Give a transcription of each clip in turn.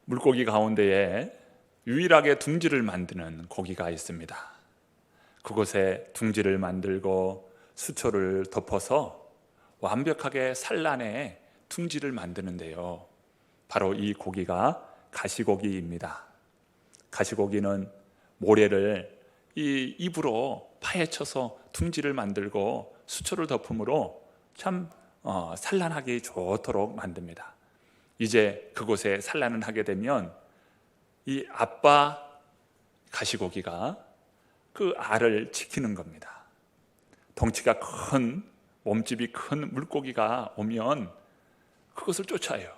물고기 가운데에 유일하게 둥지를 만드는 고기가 있습니다. 그곳에 둥지를 만들고 수초를 덮어서 완벽하게 산란에 둥지를 만드는데요, 바로 이 고기가 가시고기입니다. 가시고기는 모래를 이 입으로 파헤쳐서 둥지를 만들고 수초를 덮음으로 참 산란하기 좋도록 만듭니다. 이제 그곳에 산란을 하게 되면 이 아빠 가시고기가 그 알을 지키는 겁니다. 덩치가 큰, 몸집이 큰 물고기가 오면 그것을 쫓아요.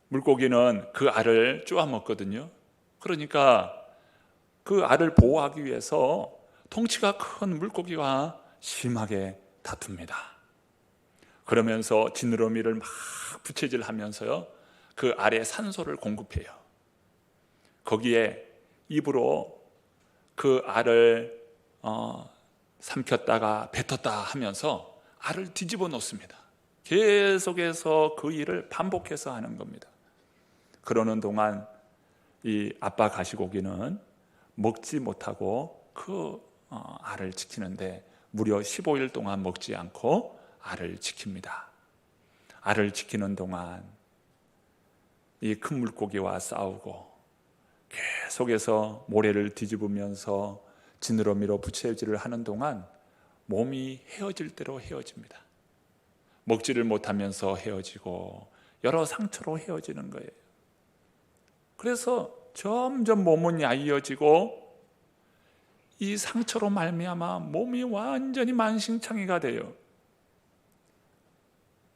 물고기는 그 알을 쪼아 먹거든요. 그러니까 그 알을 보호하기 위해서 덩치가 큰 물고기와 심하게 다툽니다. 그러면서 지느러미를 막 부채질하면서요, 그 알에 산소를 공급해요. 거기에 입으로 그 알을 삼켰다가 뱉었다 하면서 알을 뒤집어 놓습니다. 계속해서 그 일을 반복해서 하는 겁니다. 그러는 동안 이 아빠 가시고기는 먹지 못하고 그 알을 지키는데 무려 15일 동안 먹지 않고 알을 지킵니다. 알을 지키는 동안 이 큰 물고기와 싸우고 계속해서 모래를 뒤집으면서 지느러미로 부채질을 하는 동안 몸이 헤어질 대로 헤어집니다. 먹지를 못하면서 헤어지고 여러 상처로 헤어지는 거예요. 그래서 점점 몸은 야위어지고 이 상처로 말미암아 몸이 완전히 만신창이가 돼요.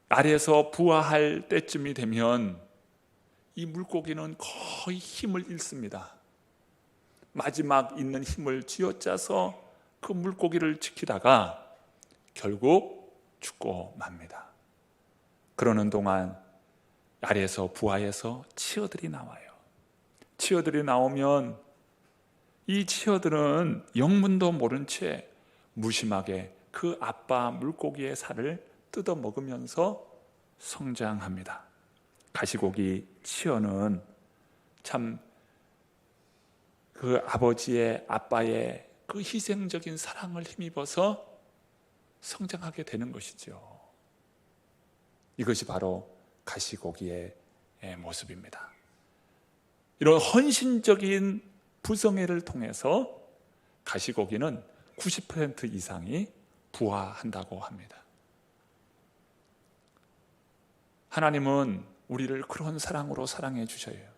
알에서 부화할 때쯤이 되면 이 물고기는 거의 힘을 잃습니다. 마지막 있는 힘을 쥐어짜서 그 물고기를 지키다가 결국 죽고 맙니다. 그러는 동안 알에서 부화해서 치어들이 나와요. 치어들이 나오면 이 치어들은 영문도 모른 채 무심하게 그 아빠 물고기의 살을 뜯어 먹으면서 성장합니다. 가시고기 치어는 참 그 아버지의, 아빠의 그 희생적인 사랑을 힘입어서 성장하게 되는 것이죠. 이것이 바로 가시고기의 모습입니다. 이런 헌신적인 부성애를 통해서 가시고기는 90% 이상이 부화한다고 합니다. 하나님은 우리를 그런 사랑으로 사랑해 주셔요.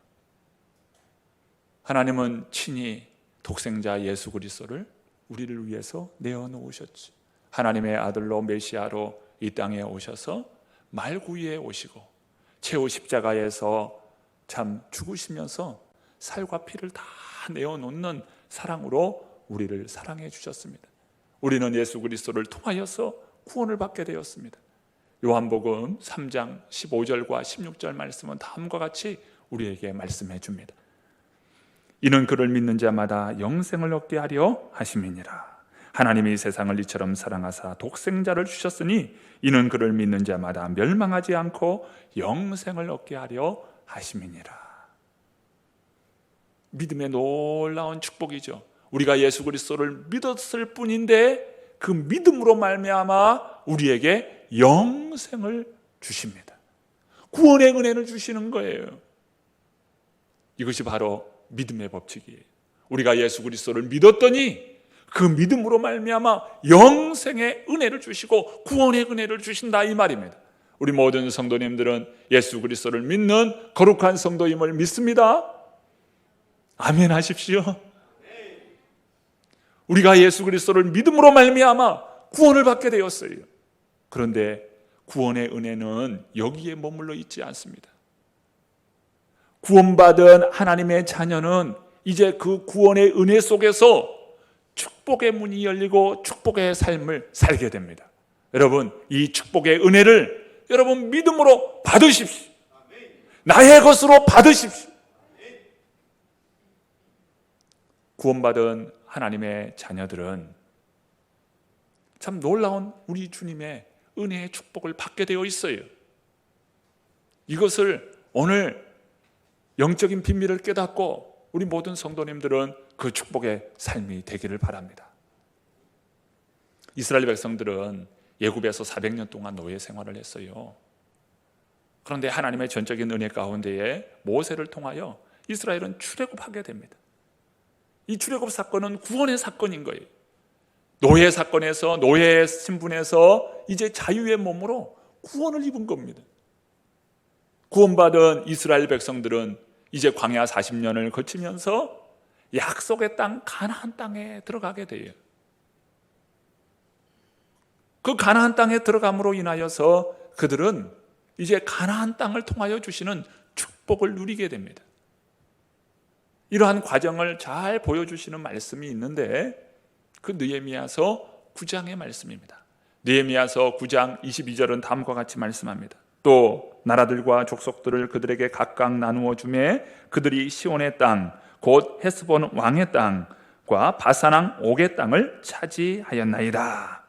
하나님은 친히 독생자 예수 그리스도를 우리를 위해서 내어놓으셨죠. 하나님의 아들로 메시아로 이 땅에 오셔서 말구이에 오시고 최후 십자가에서 참 죽으시면서 살과 피를 다 내어놓는 사랑으로 우리를 사랑해 주셨습니다. 우리는 예수 그리스도를 통하여서 구원을 받게 되었습니다. 요한복음 3장 15절과 16절 말씀은 다음과 같이 우리에게 말씀해 줍니다. 이는 그를 믿는 자마다 영생을 얻게 하려 하심이니라. 하나님이 세상을 이처럼 사랑하사 독생자를 주셨으니 이는 그를 믿는 자마다 멸망하지 않고 영생을 얻게 하려 하심이니라. 믿음의 놀라운 축복이죠. 우리가 예수 그리스도를 믿었을 뿐인데 그 믿음으로 말미암아 우리에게 영생을 주십니다. 구원의 은혜를 주시는 거예요. 이것이 바로 믿음의 법칙이에요. 우리가 예수 그리스도를 믿었더니 그 믿음으로 말미암아 영생의 은혜를 주시고 구원의 은혜를 주신다, 이 말입니다. 우리 모든 성도님들은 예수 그리스도를 믿는 거룩한 성도임을 믿습니다. 아멘 하십시오. 우리가 예수 그리스도를 믿음으로 말미암아 구원을 받게 되었어요. 그런데 구원의 은혜는 여기에 머물러 있지 않습니다. 구원받은 하나님의 자녀는 이제 그 구원의 은혜 속에서 축복의 문이 열리고 축복의 삶을 살게 됩니다. 여러분, 이 축복의 은혜를 여러분 믿음으로 받으십시오. 나의 것으로 받으십시오. 구원받은 하나님의 자녀들은 참 놀라운 우리 주님의 은혜의 축복을 받게 되어 있어요. 이것을 오늘 영적인 비밀을 깨닫고 우리 모든 성도님들은 그 축복의 삶이 되기를 바랍니다. 이스라엘 백성들은 애굽에서 400년 동안 노예 생활을 했어요. 그런데 하나님의 전적인 은혜 가운데에 모세를 통하여 이스라엘은 출애굽하게 됩니다. 이 출애굽 사건은 구원의 사건인 거예요. 노예 사건에서, 노예 신분에서 이제 자유의 몸으로 구원을 입은 겁니다. 구원받은 이스라엘 백성들은 이제 광야 40년을 거치면서 약속의 땅 가나안 땅에 들어가게 돼요. 그 가나안 땅에 들어감으로 인하여서 그들은 이제 가나안 땅을 통하여 주시는 축복을 누리게 됩니다. 이러한 과정을 잘 보여주시는 말씀이 있는데 그 느헤미야서 9장의 말씀입니다. 느헤미야서 9장 22절은 다음과 같이 말씀합니다. 또 나라들과 족속들을 그들에게 각각 나누어 주매 그들이 시온의 땅 곧 헤스본 왕의 땅과 바산왕 옥의 땅을 차지하였나이다.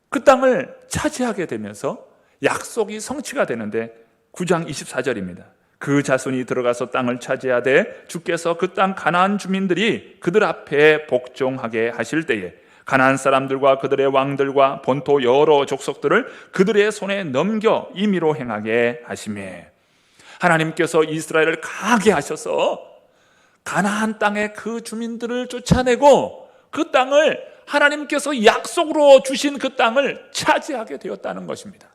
그 땅을 차지하게 되면서 약속이 성취가 되는데 9장 24절입니다. 그 자손이 들어가서 땅을 차지하되 주께서 그 땅 가나안 주민들이 그들 앞에 복종하게 하실 때에 가나안 사람들과 그들의 왕들과 본토 여러 족속들을 그들의 손에 넘겨 임의로 행하게 하시매, 하나님께서 이스라엘을 강하게 하셔서 가나안 땅의 그 주민들을 쫓아내고 그 땅을 하나님께서 약속으로 주신 그 땅을 차지하게 되었다는 것입니다.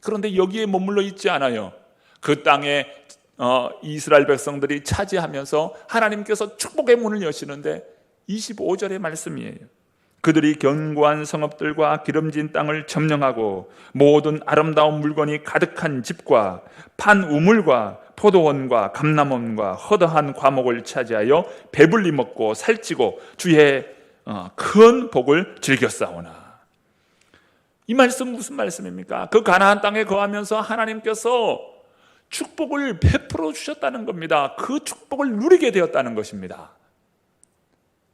그런데 여기에 머물러 있지 않아요. 그 땅에 이스라엘 백성들이 차지하면서 하나님께서 축복의 문을 여시는데 25절의 말씀이에요. 그들이 견고한 성읍들과 기름진 땅을 점령하고 모든 아름다운 물건이 가득한 집과 판 우물과 포도원과 감람원과 허다한 과목을 차지하여 배불리 먹고 살찌고 주의 큰 복을 즐겼사오나. 이 말씀 무슨 말씀입니까? 그 가나안 땅에 거하면서 하나님께서 축복을 베풀어 주셨다는 겁니다. 그 축복을 누리게 되었다는 것입니다.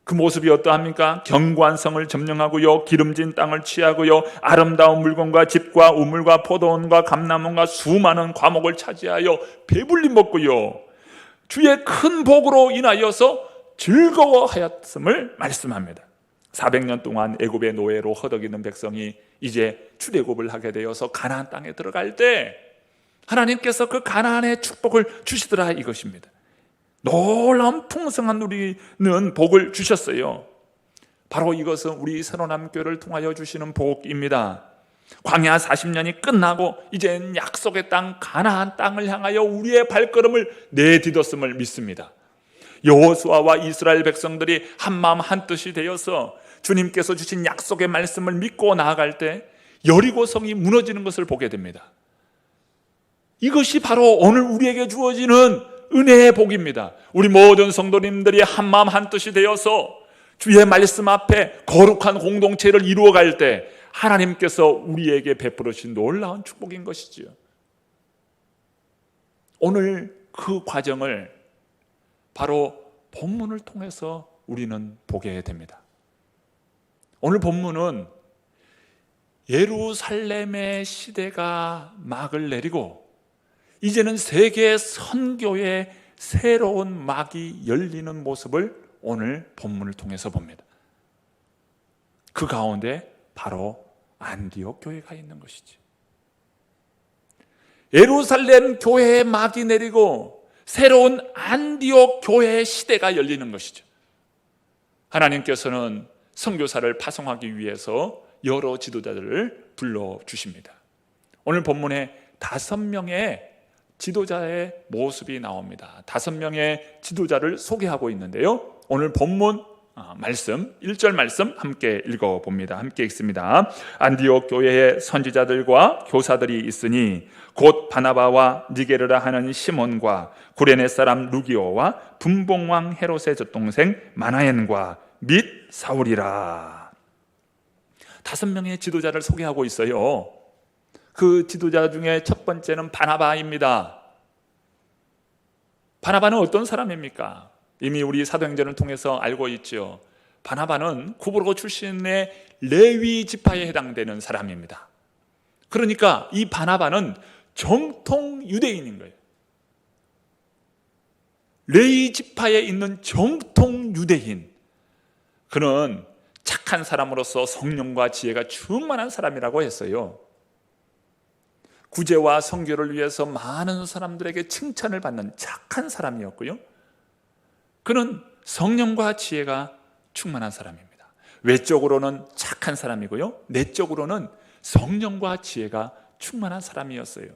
그 모습이 어떠합니까? 견고한 성을 점령하고요, 기름진 땅을 취하고요, 아름다운 물건과 집과 우물과 포도원과 감람원과 수많은 과목을 차지하여 배불리 먹고요, 주의 큰 복으로 인하여서 즐거워하였음을 말씀합니다. 400년 동안 애굽의 노예로 허덕이는 백성이 이제 출애굽을 하게 되어서 가나안 땅에 들어갈 때 하나님께서 그 가나안의 축복을 주시더라, 이것입니다. 놀라운 풍성한 누리는 복을 주셨어요. 바로 이것은 우리 새로남 교회를 통하여 주시는 복입니다. 광야 40년이 끝나고 이젠 약속의 땅 가나안 땅을 향하여 우리의 발걸음을 내딛었음을 믿습니다. 여호수아와 이스라엘 백성들이 한마음 한뜻이 되어서 주님께서 주신 약속의 말씀을 믿고 나아갈 때 여리고 성이 무너지는 것을 보게 됩니다. 이것이 바로 오늘 우리에게 주어지는 은혜의 복입니다. 우리 모든 성도님들이 한마음 한뜻이 되어서 주의 말씀 앞에 거룩한 공동체를 이루어갈 때 하나님께서 우리에게 베풀어 주신 놀라운 축복인 것이지요. 오늘 그 과정을 바로 본문을 통해서 우리는 보게 됩니다. 오늘 본문은 예루살렘의 시대가 막을 내리고 이제는 세계 선교의 새로운 막이 열리는 모습을 오늘 본문을 통해서 봅니다. 그 가운데 바로 안디옥 교회가 있는 것이지. 예루살렘 교회의 막이 내리고 새로운 안디옥 교회의 시대가 열리는 것이죠. 하나님께서는 선교사를 파송하기 위해서 여러 지도자들을 불러주십니다. 오늘 본문에 5명의 지도자의 모습이 나옵니다. 5명의 지도자를 소개하고 있는데요, 오늘 본문 말씀 1절 말씀 함께 읽어봅니다. 함께 읽습니다. 안디옥 교회의 선지자들과 교사들이 있으니 곧 바나바와 니게르라 하는 시몬과 구레네 사람 루기오와 분봉왕 헤롯의 젖동생 마나엔과 및 사울이라. 5명의 지도자를 소개하고 있어요. 그 지도자 중에 첫 번째는 바나바입니다. 바나바는 어떤 사람입니까? 이미 우리 사도행전을 통해서 알고 있죠. 바나바는 구브로 출신의 레위 지파에 해당되는 사람입니다. 그러니까 이 바나바는 정통 유대인인 거예요. 레위 지파에 있는 정통 유대인, 그는 착한 사람으로서 성령과 지혜가 충만한 사람이라고 했어요. 구제와 선교를 위해서 많은 사람들에게 칭찬을 받는 착한 사람이었고요, 그는 성령과 지혜가 충만한 사람입니다. 외적으로는 착한 사람이고요, 내적으로는 성령과 지혜가 충만한 사람이었어요.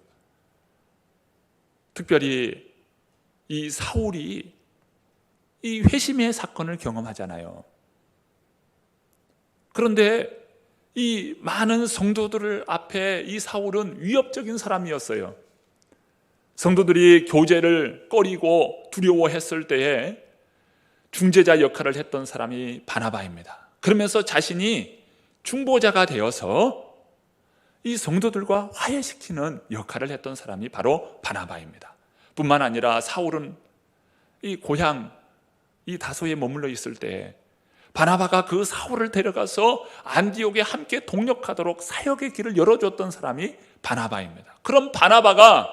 특별히 이 사울이 이 회심의 사건을 경험하잖아요. 그런데 이 많은 성도들 앞에 이 사울은 위협적인 사람이었어요. 성도들이 교제를 꺼리고 두려워했을 때에 중재자 역할을 했던 사람이 바나바입니다. 그러면서 자신이 중보자가 되어서 이 성도들과 화해시키는 역할을 했던 사람이 바로 바나바입니다. 뿐만 아니라 사울은 이 고향 이 다소에 머물러 있을 때 바나바가 그 사울을 데려가서 안디옥에 함께 동역하도록 사역의 길을 열어줬던 사람이 바나바입니다. 그럼 바나바가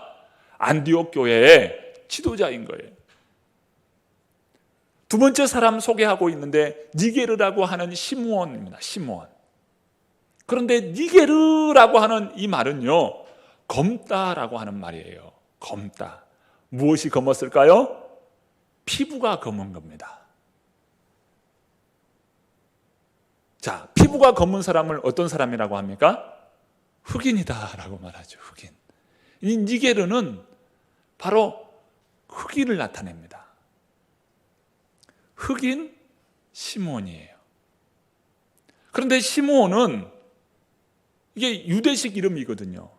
안디옥 교회의 지도자인 거예요. 두 번째 사람 소개하고 있는데 니게르라고 하는 시므온입니다. 시므온. 그런데 니게르라고 하는 이 말은요, 검다라고 하는 말이에요. 검다. 무엇이 검었을까요? 피부가 검은 겁니다. 자, 피부가 검은 사람을 어떤 사람이라고 합니까? 흑인이다라고 말하죠. 흑인. 이 니게르는 바로 흑인을 나타냅니다. 흑인 시므온이에요. 그런데 시므온은 이게 유대식 이름이거든요.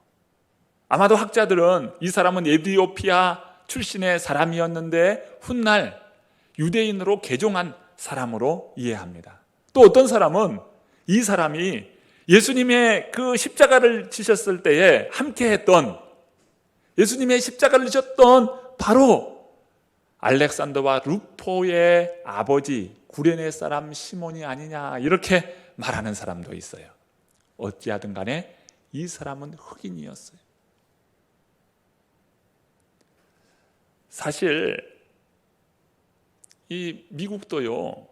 아마도 학자들은 이 사람은 에티오피아 출신의 사람이었는데 훗날 유대인으로 개종한 사람으로 이해합니다. 또 어떤 사람은 이 사람이 예수님의 그 십자가를 지셨을 때에 함께 했던, 예수님의 십자가를 지셨던 바로 알렉산더와 루포의 아버지 구레네 사람 시몬이 아니냐, 이렇게 말하는 사람도 있어요. 어찌하든 간에 이 사람은 흑인이었어요. 사실 이 미국도요,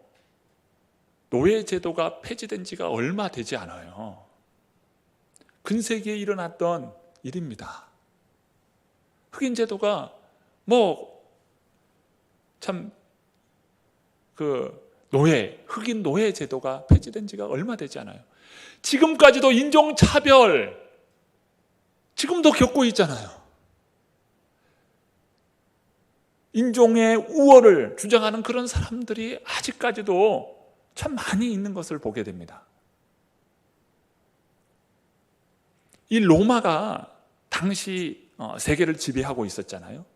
노예 제도가 폐지된 지가 얼마 되지 않아요. 근세기에 일어났던 일입니다. 흑인 제도가 흑인 노예 제도가 폐지된 지가 얼마 되지 않아요. 지금까지도 인종차별, 지금도 겪고 있잖아요. 인종의 우월을 주장하는 그런 사람들이 아직까지도 참 많이 있는 것을 보게 됩니다. 이 로마가 당시 세계를 지배하고 있었잖아요.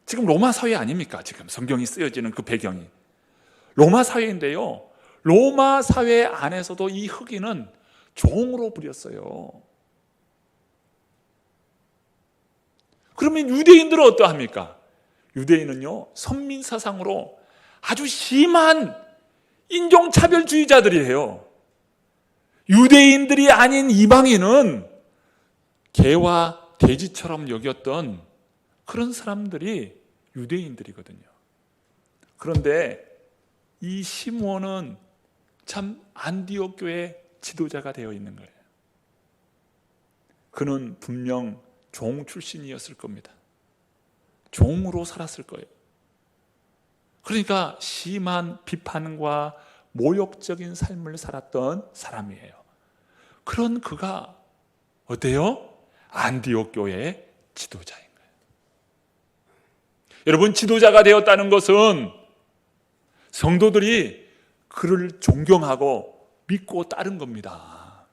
지금 로마 사회 아닙니까? 지금 성경이 쓰여지는 그 배경이 로마 사회인데요, 로마 사회 안에서도 이 흑인은 종으로 부렸어요. 그러면 유대인들은 어떠합니까? 유대인은요, 선민사상으로 아주 심한 인종차별주의자들이에요. 유대인들이 아닌 이방인은 개와 돼지처럼 여겼던 그런 사람들이 유대인들이거든요. 그런데 이 시므온은 참 안디옥 교회 지도자가 되어 있는 거예요. 그는 분명 종 출신이었을 겁니다. 종으로 살았을 거예요. 그러니까 심한 비판과 모욕적인 삶을 살았던 사람이에요. 그런 그가 어때요? 안디옥 교회의 지도자인 거예요. 여러분, 지도자가 되었다는 것은 성도들이 그를 존경하고 믿고 따른 겁니다.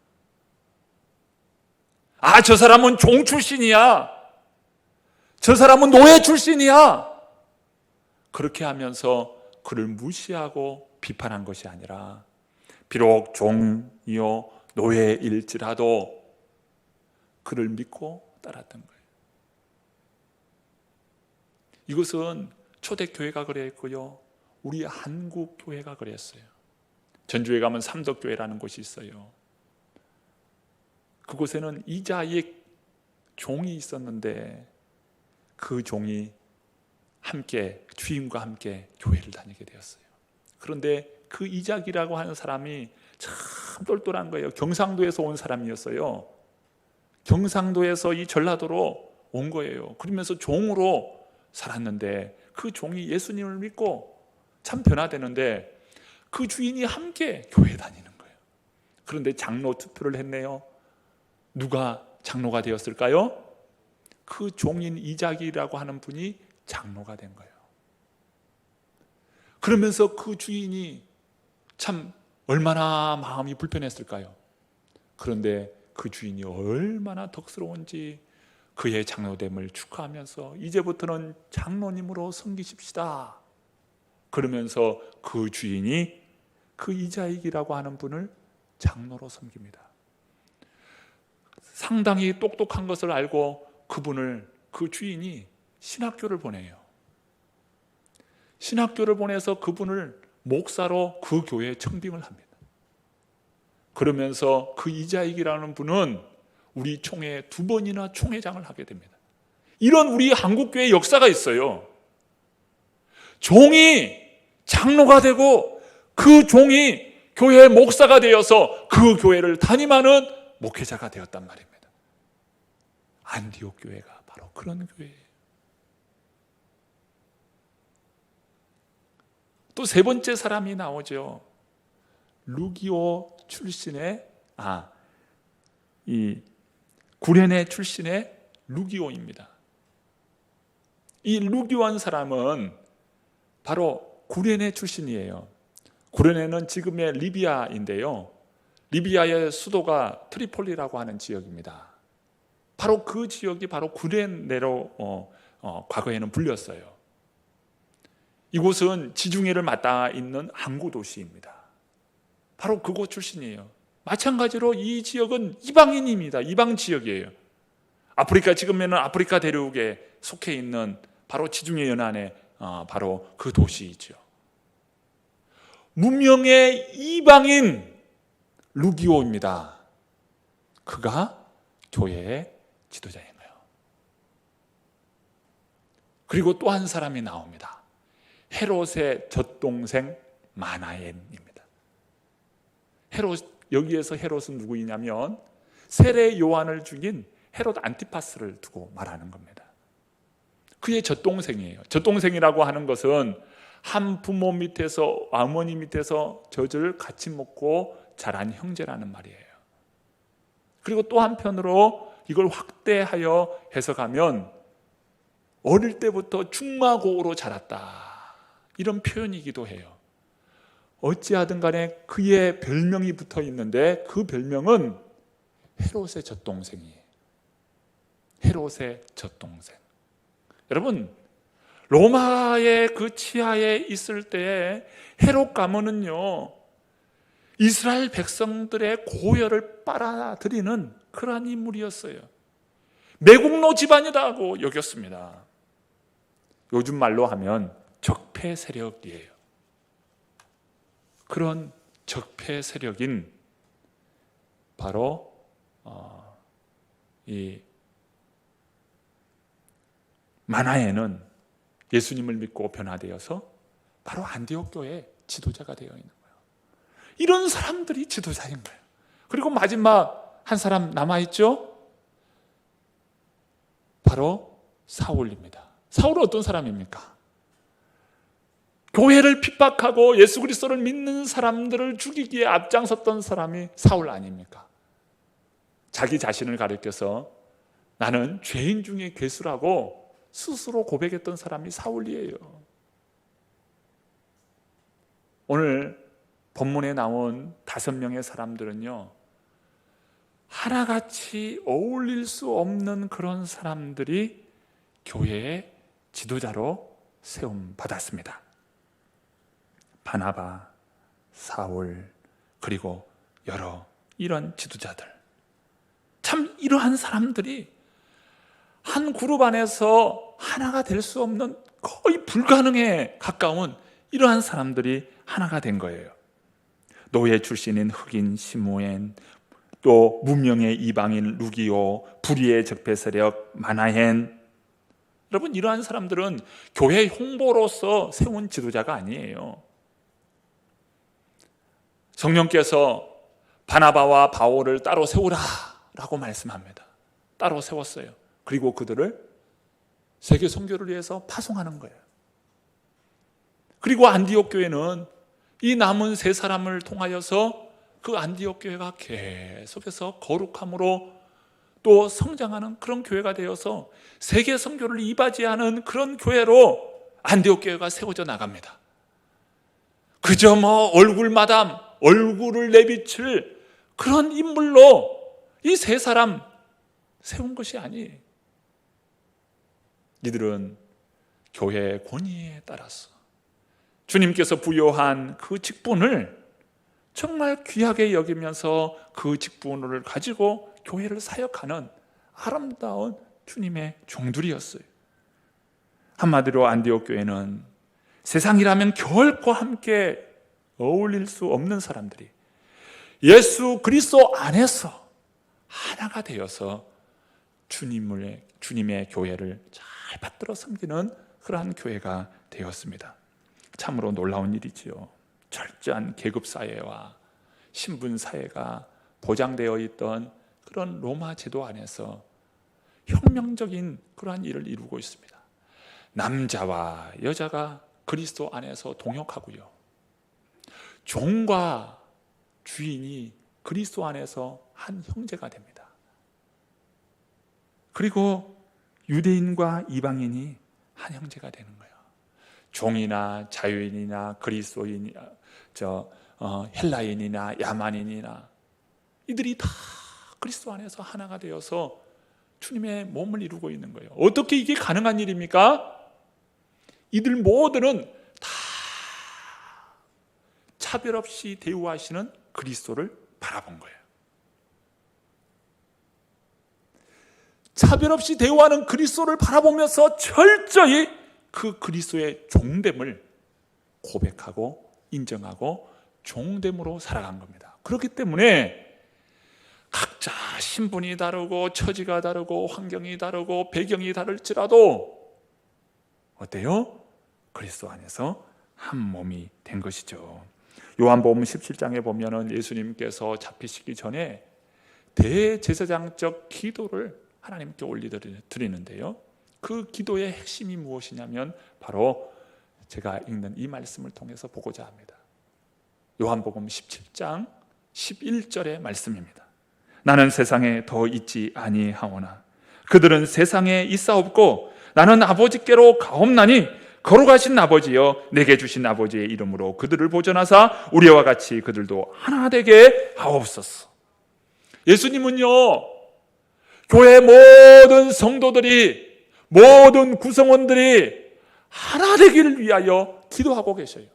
아, 저 사람은 종 출신이야, 저 사람은 노예 출신이야, 그렇게 하면서 그를 무시하고 비판한 것이 아니라 비록 종이요 노예일지라도 그를 믿고 따랐던 거예요. 이것은 초대교회가 그랬고요, 우리 한국교회가 그랬어요. 전주에 가면 삼덕교회라는 곳이 있어요. 그곳에는 이자익 종이 있었는데 그 종이 함께 주인과 함께 교회를 다니게 되었어요. 그런데 그 이작이라고 하는 사람이 참 똘똘한 거예요. 경상도에서 온 사람이었어요. 경상도에서 이 전라도로 온 거예요. 그러면서 종으로 살았는데 그 종이 예수님을 믿고 참 변화되는데 그 주인이 함께 교회 다니는 거예요. 그런데 장로 투표를 했네요. 누가 장로가 되었을까요? 그 종인 이작이라고 하는 분이 장로가 된 거예요. 그러면서 그 주인이 참 얼마나 마음이 불편했을까요? 그런데 그 주인이 얼마나 덕스러운지 그의 장로됨을 축하하면서 이제부터는 장로님으로 섬기십시다. 그러면서 그 주인이 그 이자익이라고 하는 분을 장로로 섬깁니다. 상당히 똑똑한 것을 알고 그 주인이 신학교를 보내요. 신학교를 보내서 그분을 목사로 그 교회에 청빙을 합니다. 그러면서 그 이자익이라는 분은 우리 총회 2번이나 총회장을 하게 됩니다. 이런 우리 한국교회 역사가 있어요. 종이 장로가 되고 그 종이 교회의 목사가 되어서 그 교회를 담임하는 목회자가 되었단 말입니다. 안디옥 교회가 바로 그런 교회예요. 또 세 번째 사람이 나오죠. 루기오 출신의 구레네 출신의 루기오입니다. 이 루기오한 사람은 바로 구레네 출신이에요. 구레네는 지금의 리비아인데요. 리비아의 수도가 트리폴리라고 하는 지역입니다. 바로 그 지역이 바로 구레네로 과거에는 불렸어요. 이곳은 지중해를 맞닿아 있는 항구 도시입니다. 바로 그곳 출신이에요. 마찬가지로 이 지역은 이방인입니다. 이방 지역이에요. 아프리카, 지금에는 아프리카 대륙에 속해 있는 바로 지중해 연안의 바로 그 도시이죠. 문명의 이방인 루기오입니다. 그가 교회의 지도자인 거예요. 그리고 또 한 사람이 나옵니다. 헤롯의 젖동생 마나엔입니다. 여기에서 헤롯은 누구이냐면 세례 요한을 죽인 헤롯 안티파스를 두고 말하는 겁니다. 그의 젖동생이에요. 젖동생이라고 하는 것은 한 부모 밑에서, 어머니 밑에서 젖을 같이 먹고 자란 형제라는 말이에요. 그리고 또 한편으로 이걸 확대하여 해석하면 어릴 때부터 중마고우로 자랐다, 이런 표현이기도 해요. 어찌하든 간에 그의 별명이 붙어 있는데 그 별명은 헤롯의 젖동생이에요. 헤롯의 젖동생. 여러분, 로마의 그 치하에 있을 때에 헤롯 가문은요, 이스라엘 백성들의 고열을 빨아들이는 그러한 인물이었어요. 매국노 집안이라고 여겼습니다. 요즘 말로 하면 적폐 세력이에요. 그런 적폐 세력인 바로 이 마나에는 예수님을 믿고 변화되어서 바로 안디옥 교회의 지도자가 되어 있는 거예요. 이런 사람들이 지도자인 거예요. 그리고 마지막 한 사람 남아있죠? 바로 사울입니다. 사울은 어떤 사람입니까? 교회를 핍박하고 예수 그리스도를 믿는 사람들을 죽이기에 앞장섰던 사람이 사울 아닙니까? 자기 자신을 가리켜서 나는 죄인 중에 괴수라고 스스로 고백했던 사람이 사울이에요. 오늘 본문에 나온 5명의 사람들은요, 하나같이 어울릴 수 없는 그런 사람들이 교회의 지도자로 세움받았습니다. 바나바, 사울, 그리고 여러 이런 지도자들. 참 이러한 사람들이 한 그룹 안에서 하나가 될 수 없는 거의 불가능에 가까운 이러한 사람들이 하나가 된 거예요. 노예 출신인 흑인 시므엔, 또 문명의 이방인 루기오, 불의의 적폐 세력 마나헨, 여러분, 이러한 사람들은 교회 홍보로서 세운 지도자가 아니에요. 성령께서 바나바와 바울을 따로 세우라 라고 말씀합니다. 따로 세웠어요. 그리고 그들을 세계 선교를 위해서 파송하는 거예요. 그리고 안디옥 교회는 이 남은 세 사람을 통하여서 그 안디옥 교회가 계속해서 거룩함으로 또 성장하는 그런 교회가 되어서 세계 선교를 이바지하는 그런 교회로 안디옥 교회가 세워져 나갑니다. 그저 얼굴마담, 얼굴을 내비칠 그런 인물로 이 세 사람 세운 것이 아니에요. 이들은 교회의 권위에 따라서 주님께서 부여한 그 직분을 정말 귀하게 여기면서 그 직분을 가지고 교회를 사역하는 아름다운 주님의 종들이었어요. 한마디로 안디옥 교회는 세상이라면 결코 함께 어울릴 수 없는 사람들이 예수 그리스도 안에서 하나가 되어서 주님의 교회를 잘 받들어 섬기는 그러한 교회가 되었습니다. 참으로 놀라운 일이지요. 철저한 계급사회와 신분사회가 보장되어 있던 그런 로마 제도 안에서 혁명적인 그러한 일을 이루고 있습니다. 남자와 여자가 그리스도 안에서 동역하고요, 종과 주인이 그리스도 안에서 한 형제가 됩니다. 그리고 유대인과 이방인이 한 형제가 되는 거예요. 종이나 자유인이나 그리스도인이나 헬라인이나 야만인이나 이들이 다 그리스도 안에서 하나가 되어서 주님의 몸을 이루고 있는 거예요. 어떻게 이게 가능한 일입니까? 이들 모두는 다 차별 없이 대우하시는 그리스도를 바라본 거예요. 차별 없이 대우하는 그리스도를 바라보면서 철저히 그 그리스도의 종됨을 고백하고 인정하고 종됨으로 살아간 겁니다. 그렇기 때문에 각자 신분이 다르고 처지가 다르고 환경이 다르고 배경이 다를지라도 어때요? 그리스도 안에서 한 몸이 된 것이죠. 요한복음 17장에 보면은 예수님께서 잡히시기 전에 대제사장적 기도를 하나님께 올려드리는데요, 그 기도의 핵심이 무엇이냐면 바로 제가 읽는 이 말씀을 통해서 보고자 합니다. 요한복음 17장 11절의 말씀입니다. 나는 세상에 더 있지 아니하오나 그들은 세상에 있사옵고 나는 아버지께로 가옵나니 거룩하신 아버지여 내게 주신 아버지의 이름으로 그들을 보존하사 우리와 같이 그들도 하나 되게 하옵소서. 예수님은요, 교회 모든 성도들이, 모든 구성원들이 하나 되기를 위하여 기도하고 계셔요.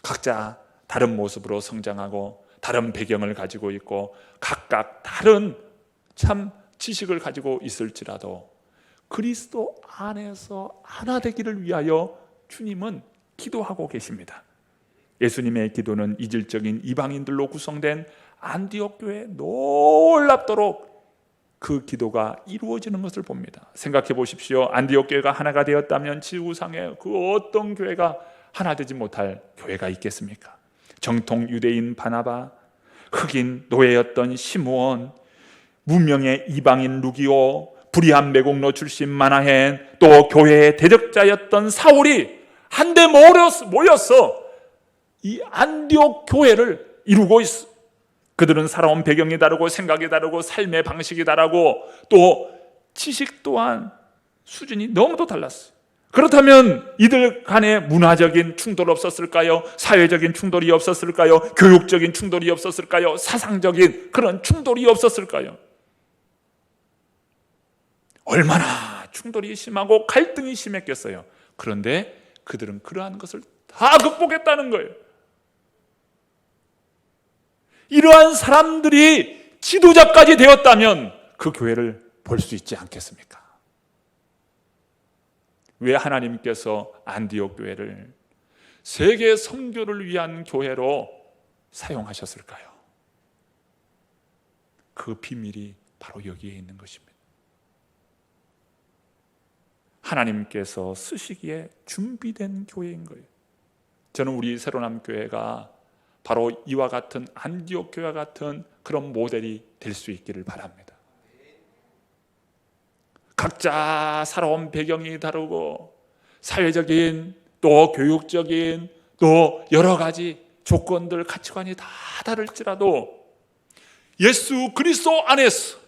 각자 다른 모습으로 성장하고 다른 배경을 가지고 있고 각각 다른 참 지식을 가지고 있을지라도 그리스도 안에서 하나 되기를 위하여 주님은 기도하고 계십니다. 예수님의 기도는 이질적인 이방인들로 구성된 안디옥 교회에 놀랍도록 그 기도가 이루어지는 것을 봅니다. 생각해 보십시오. 안디옥 교회가 하나가 되었다면 지구상에 그 어떤 교회가 하나 되지 못할 교회가 있겠습니까? 정통 유대인 바나바, 흑인 노예였던 시므온, 무명의 이방인 루기오, 불의한 매국노 출신 마나헨, 또 교회의 대적자였던 사울이 한데 모여서 이 안디옥 교회를 이루고 있어. 그들은 살아온 배경이 다르고 생각이 다르고 삶의 방식이 다르고 또 지식 또한 수준이 너무도 달랐어요. 그렇다면 이들 간에 문화적인 충돌 없었을까요? 사회적인 충돌이 없었을까요? 교육적인 충돌이 없었을까요? 사상적인 그런 충돌이 없었을까요? 얼마나 충돌이 심하고 갈등이 심했겠어요. 그런데 그들은 그러한 것을 다 극복했다는 거예요. 이러한 사람들이 지도자까지 되었다면 그 교회를 볼 수 있지 않겠습니까? 왜 하나님께서 안디옥 교회를 세계 선교를 위한 교회로 사용하셨을까요? 그 비밀이 바로 여기에 있는 것입니다. 하나님께서 쓰시기에 준비된 교회인 거예요. 저는 우리 새로남 교회가 바로 이와 같은 안디옥 교회와 같은 그런 모델이 될 수 있기를 바랍니다. 각자 살아온 배경이 다르고 사회적인 또 교육적인 또 여러 가지 조건들 가치관이 다 다를지라도 예수 그리스도 안에서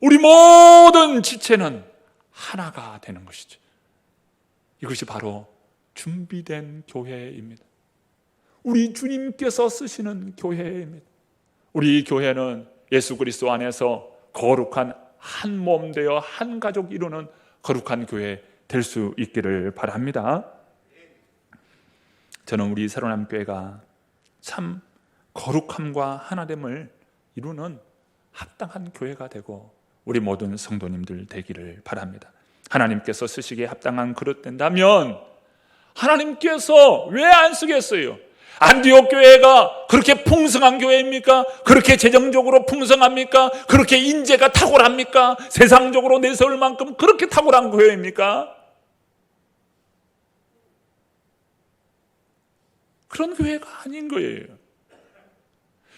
우리 모든 지체는 하나가 되는 것이죠. 이것이 바로 준비된 교회입니다. 우리 주님께서 쓰시는 교회입니다. 우리 교회는 예수 그리스도 안에서 거룩한 한 몸 되어 한 가족 이루는 거룩한 교회 될 수 있기를 바랍니다. 저는 우리 새로남 교회가 참 거룩함과 하나됨을 이루는 합당한 교회가 되고 우리 모든 성도님들 되기를 바랍니다. 하나님께서 쓰시기에 합당한 그릇 된다면 하나님께서 왜 안 쓰겠어요? 안디옥 교회가 그렇게 풍성한 교회입니까? 그렇게 재정적으로 풍성합니까? 그렇게 인재가 탁월합니까? 세상적으로 내세울 만큼 그렇게 탁월한 교회입니까? 그런 교회가 아닌 거예요.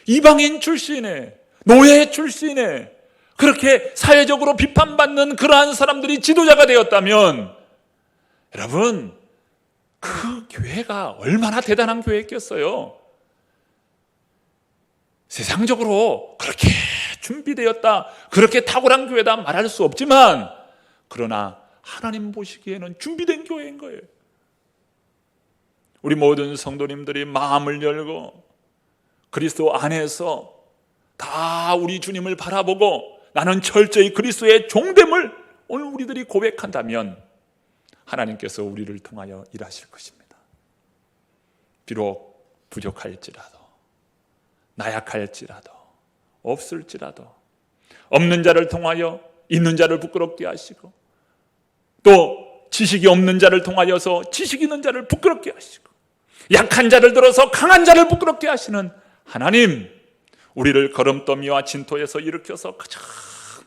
이방인 출신에, 노예 출신에 그렇게 사회적으로 비판받는 그러한 사람들이 지도자가 되었다면 여러분, 그 교회가 얼마나 대단한 교회였겠어요. 세상적으로 그렇게 준비되었다, 그렇게 탁월한 교회다 말할 수 없지만 그러나 하나님 보시기에는 준비된 교회인 거예요. 우리 모든 성도님들이 마음을 열고 그리스도 안에서 다 우리 주님을 바라보고 나는 철저히 그리스도의 종됨을 오늘 우리들이 고백한다면 하나님께서 우리를 통하여 일하실 것입니다. 비록 부족할지라도, 나약할지라도, 없을지라도 없는 자를 통하여 있는 자를 부끄럽게 하시고 또 지식이 없는 자를 통하여서 지식 있는 자를 부끄럽게 하시고 약한 자를 들어서 강한 자를 부끄럽게 하시는 하나님, 우리를 걸음더미와 진토에서 일으켜서 가장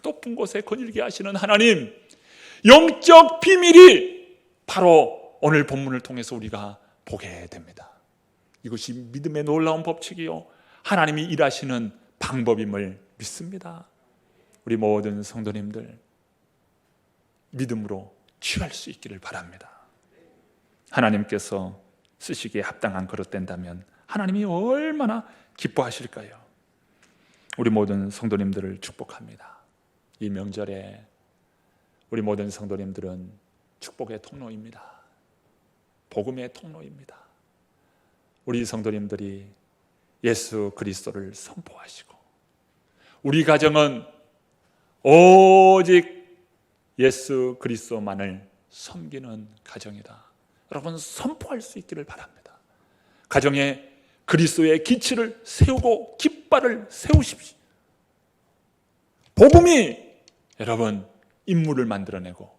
높은 곳에 거닐게 하시는 하나님, 영적 비밀이 바로 오늘 본문을 통해서 우리가 보게 됩니다. 이것이 믿음의 놀라운 법칙이요 하나님이 일하시는 방법임을 믿습니다. 우리 모든 성도님들 믿음으로 취할 수 있기를 바랍니다. 하나님께서 쓰시기에 합당한 그릇 된다면 하나님이 얼마나 기뻐하실까요? 우리 모든 성도님들을 축복합니다. 이 명절에 우리 모든 성도님들은 축복의 통로입니다. 복음의 통로입니다. 우리 성도님들이 예수 그리스도를 선포하시고 우리 가정은 오직 예수 그리스도만을 섬기는 가정이다. 여러분 선포할 수 있기를 바랍니다. 가정에 그리스도의 기치를 세우고 깃발을 세우십시오. 복음이 여러분 인물을 만들어내고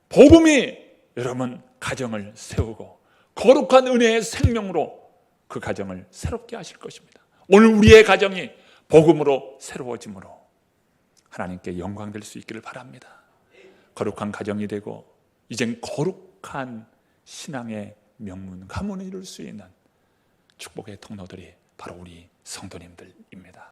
복음이 여러분 가정을 세우고 거룩한 은혜의 생명으로 그 가정을 새롭게 하실 것입니다. 오늘 우리의 가정이 복음으로 새로워짐으로 하나님께 영광 될 수 있기를 바랍니다. 거룩한 가정이 되고 이젠 거룩한 신앙의 명문 가문을 이룰 수 있는 축복의 통로들이 바로 우리 성도님들입니다.